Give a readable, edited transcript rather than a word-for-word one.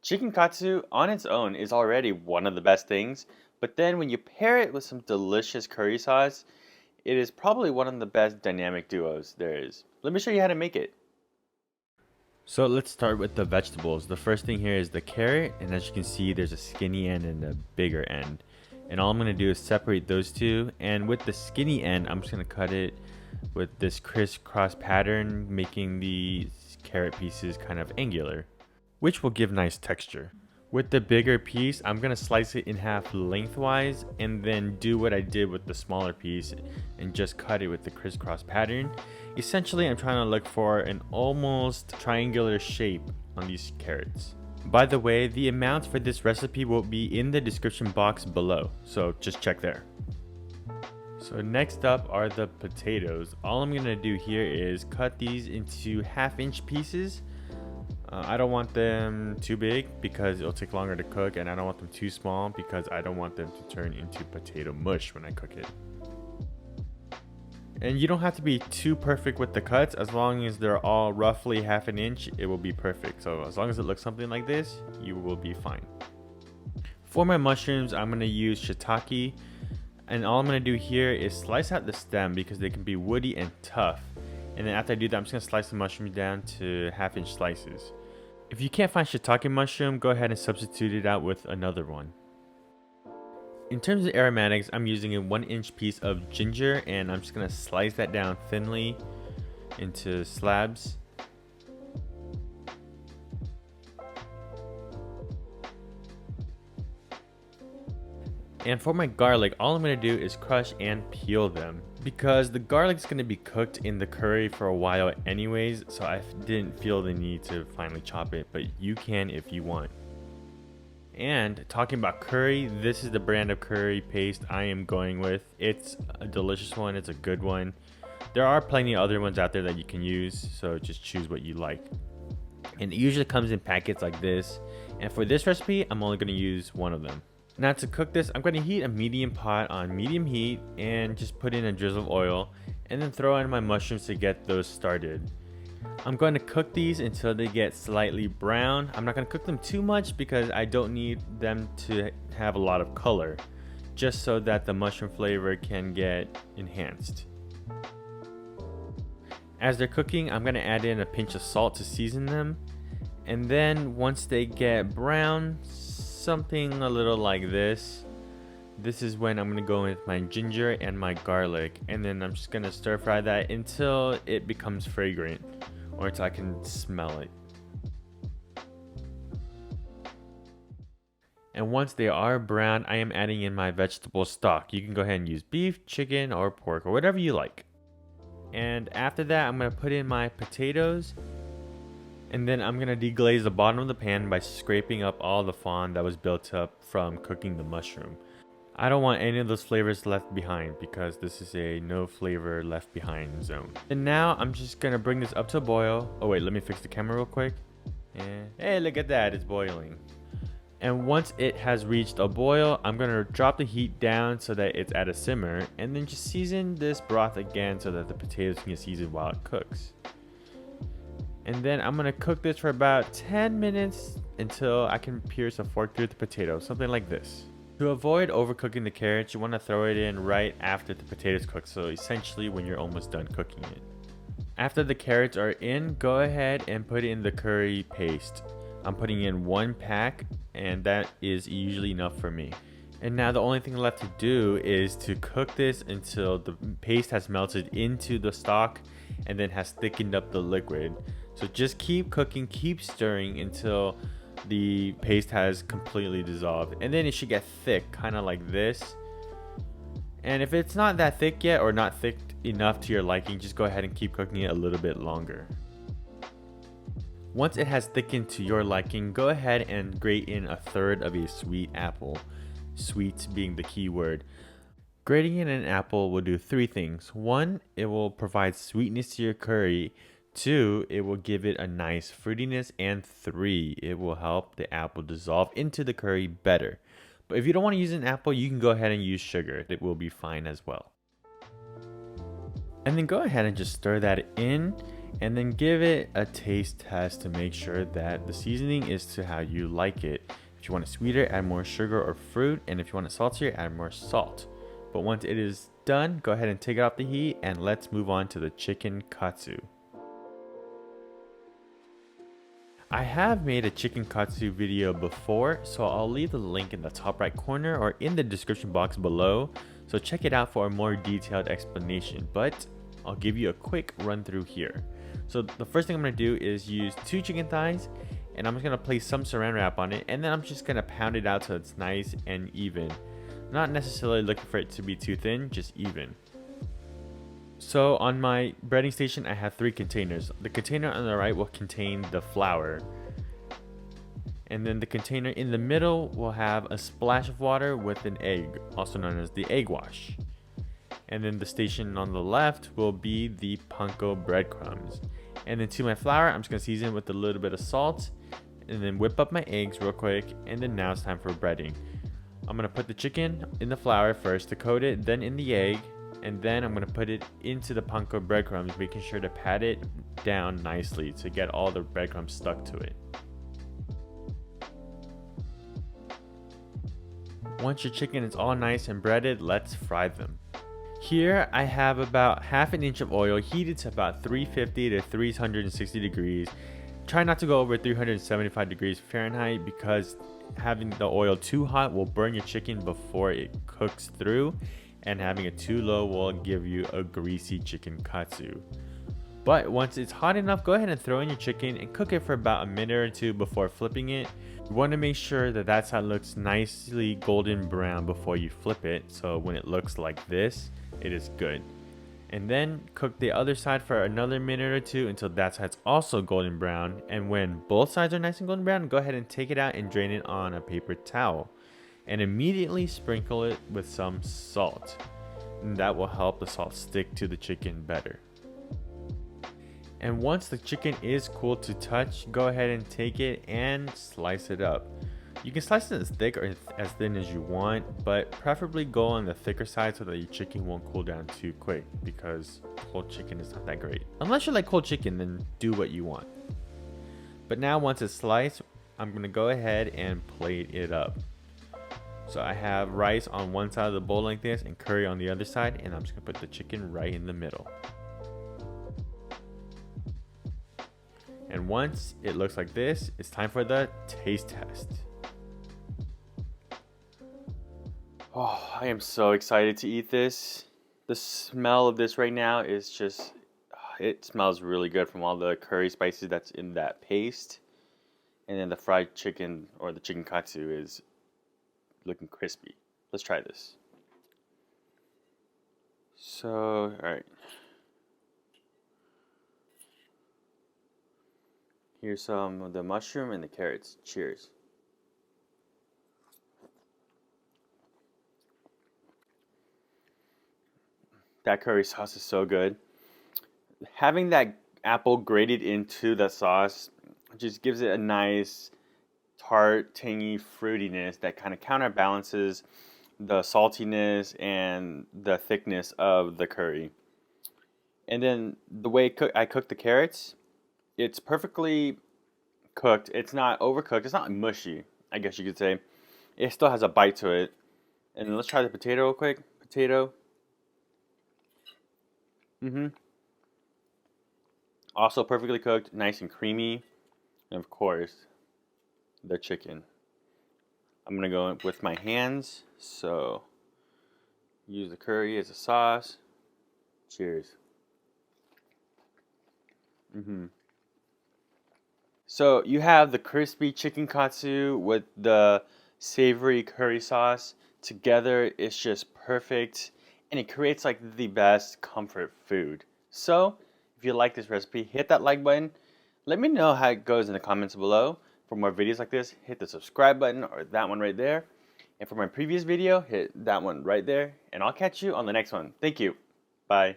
Chicken katsu on its own is already one of the best things, but then when you pair it with some delicious curry sauce, it is probably one of the best dynamic duos there is. Let me show you how to make it. So let's start with the vegetables. The first thing here is the carrot, and as you can see, there's a skinny end and a bigger end. And all I'm gonna do is separate those two, and with the skinny end, I'm just gonna cut it with this crisscross pattern, making the carrot pieces kind of angular, which will give nice texture. With the bigger piece, I'm gonna slice it in half lengthwise and then do what I did with the smaller piece and just cut it with the crisscross pattern. Essentially, I'm trying to look for an almost triangular shape on these carrots. By the way, the amounts for this recipe will be in the description box below, so just check there. So next up are the potatoes. All I'm gonna do here is cut these into 1/2-inch pieces. I don't want them too big because it'll take longer to cook, and I don't want them too small because I don't want them to turn into potato mush when I cook it. And you don't have to be too perfect with the cuts. As long as they're all roughly 1/2 inch, it will be perfect. So as long as it looks something like this, you will be fine. For my mushrooms, I'm going to use shiitake, and all I'm going to do here is slice out the stem because they can be woody and tough. And then after I do that, I'm just going to slice the mushrooms down to 1/2-inch slices. If you can't find shiitake mushroom, go ahead and substitute it out with another one. In terms of aromatics, I'm using a 1-inch piece of ginger, and I'm just going to slice that down thinly into slabs. And for my garlic, all I'm going to do is crush and peel them because the garlic is going to be cooked in the curry for a while anyways, so I didn't feel the need to finally chop it, but you can if you want. And talking about curry, this is the brand of curry paste I am going with. It's a delicious one, it's a good one. There are plenty of other ones out there that you can use, so just choose what you like. And it usually comes in packets like this, and for this recipe, I'm only going to use one of them. Now to cook this, I'm going to heat a medium pot on medium heat and just put in a drizzle of oil and then throw in my mushrooms to get those started. I'm going to cook these until they get slightly brown. I'm not going to cook them too much because I don't need them to have a lot of color, just so that the mushroom flavor can get enhanced. As they're cooking, I'm going to add in a pinch of salt to season them, and then once they get brown, something a little like this is when I'm going to go in with my ginger and my garlic, and then I'm just going to stir fry that until it becomes fragrant or until I can smell it. And once they are brown, I am adding in my vegetable stock. You can go ahead and use beef, chicken, or pork, or whatever you like. And after that, I'm going to put in my potatoes. And then I'm going to deglaze the bottom of the pan by scraping up all the fond that was built up from cooking the mushroom. I don't want any of those flavors left behind because this is a no flavor left behind zone. And now I'm just going to bring this up to a boil. Oh wait, let me fix the camera real quick. And hey, look at that, it's boiling. And once it has reached a boil, I'm going to drop the heat down so that it's at a simmer. And then just season this broth again so that the potatoes can get seasoned while it cooks. And then I'm going to cook this for about 10 minutes until I can pierce a fork through the potato, something like this. To avoid overcooking the carrots, you want to throw it in right after the potatoes cook, so essentially when you're almost done cooking it. After the carrots are in, go ahead and put in the curry paste. I'm putting in 1 pack, and that is usually enough for me. And now the only thing left to do is to cook this until the paste has melted into the stock and then has thickened up the liquid. So just keep cooking, keep stirring until the paste has completely dissolved. And then it should get thick, kind of like this. And if it's not that thick yet or not thick enough to your liking, just go ahead and keep cooking it a little bit longer. Once it has thickened to your liking, go ahead and grate in 1/3 of a sweet apple. Sweet being the key word. Grating in an apple will do 3 things. 1, it will provide sweetness to your curry. 2, it will give it a nice fruitiness. And 3, it will help the apple dissolve into the curry better. But if you don't want to use an apple, you can go ahead and use sugar. It will be fine as well. And then go ahead and just stir that in. And then give it a taste test to make sure that the seasoning is to how you like it. If you want it sweeter, add more sugar or fruit, and if you want it saltier, add more salt. But once it is done, go ahead and take it off the heat, and let's move on to the chicken katsu. I have made a chicken katsu video before, so I'll leave the link in the top right corner or in the description box below, so check it out for a more detailed explanation, but I'll give you a quick run through here. So the first thing I'm going to do is use 2 chicken thighs, and I'm just going to place some saran wrap on it, and then I'm just going to pound it out so it's nice and even. Not necessarily looking for it to be too thin, just even. So on my breading station, I have 3 containers. The container on the right will contain the flour. And then the container in the middle will have a splash of water with an egg, also known as the egg wash. And then the station on the left will be the panko breadcrumbs. And then to my flour, I'm just going to season with a little bit of salt and then whip up my eggs real quick. And then now it's time for breading. I'm going to put the chicken in the flour first to coat it, then in the egg, and then I'm going to put it into the panko breadcrumbs, making sure to pat it down nicely to get all the breadcrumbs stuck to it. Once your chicken is all nice and breaded, let's fry them. Here I have about ½ inch of oil heated to about 350 to 360 degrees. Try not to go over 375 degrees Fahrenheit because having the oil too hot will burn your chicken before it cooks through, and having it too low will give you a greasy chicken katsu. But once it's hot enough, go ahead and throw in your chicken and cook it for about a minute or 2 before flipping it. You want to make sure that that's how it looks nicely golden brown before you flip it, so when it looks like this, it is good. And then cook the other side for another minute or 2 until that side's also golden brown. And when both sides are nice and golden brown, go ahead and take it out and drain it on a paper towel. And immediately sprinkle it with some salt. And that will help the salt stick to the chicken better. And once the chicken is cool to touch, go ahead and take it and slice it up. You can slice it as thick or as thin as you want, but preferably go on the thicker side so that your chicken won't cool down too quick, because cold chicken is not that great. Unless you like cold chicken, then do what you want. But now once it's sliced, I'm going to go ahead and plate it up. So I have rice on one side of the bowl like this and curry on the other side, and I'm just going to put the chicken right in the middle. And once it looks like this, it's time for the taste test. Oh, I am so excited to eat this. The smell of this right now is just, it smells really good from all the curry spices that's in that paste. And then the fried chicken, or the chicken katsu, is looking crispy. Let's try this. So, alright. Here's some of the mushroom and the carrots. Cheers. That curry sauce is so good. Having that apple grated into the sauce just gives it a nice tart, tangy fruitiness that kind of counterbalances the saltiness and the thickness of the curry. And then the way I cook the carrots, it's perfectly cooked. It's not overcooked. It's not mushy, I guess you could say. It still has a bite to it. And then let's try the potato real quick. Potato. Also perfectly cooked, nice and creamy. And of course, the chicken. I'm gonna go with my hands, so use the curry as a sauce. Cheers. So you have the crispy chicken katsu with the savory curry sauce. Together, it's just perfect, and it creates like the best comfort food. So if you like this recipe, hit that like button. Let me know how it goes in the comments below. For more videos like this, hit the subscribe button or that one right there. And for my previous video, hit that one right there. And I'll catch you on the next one. Thank you. Bye.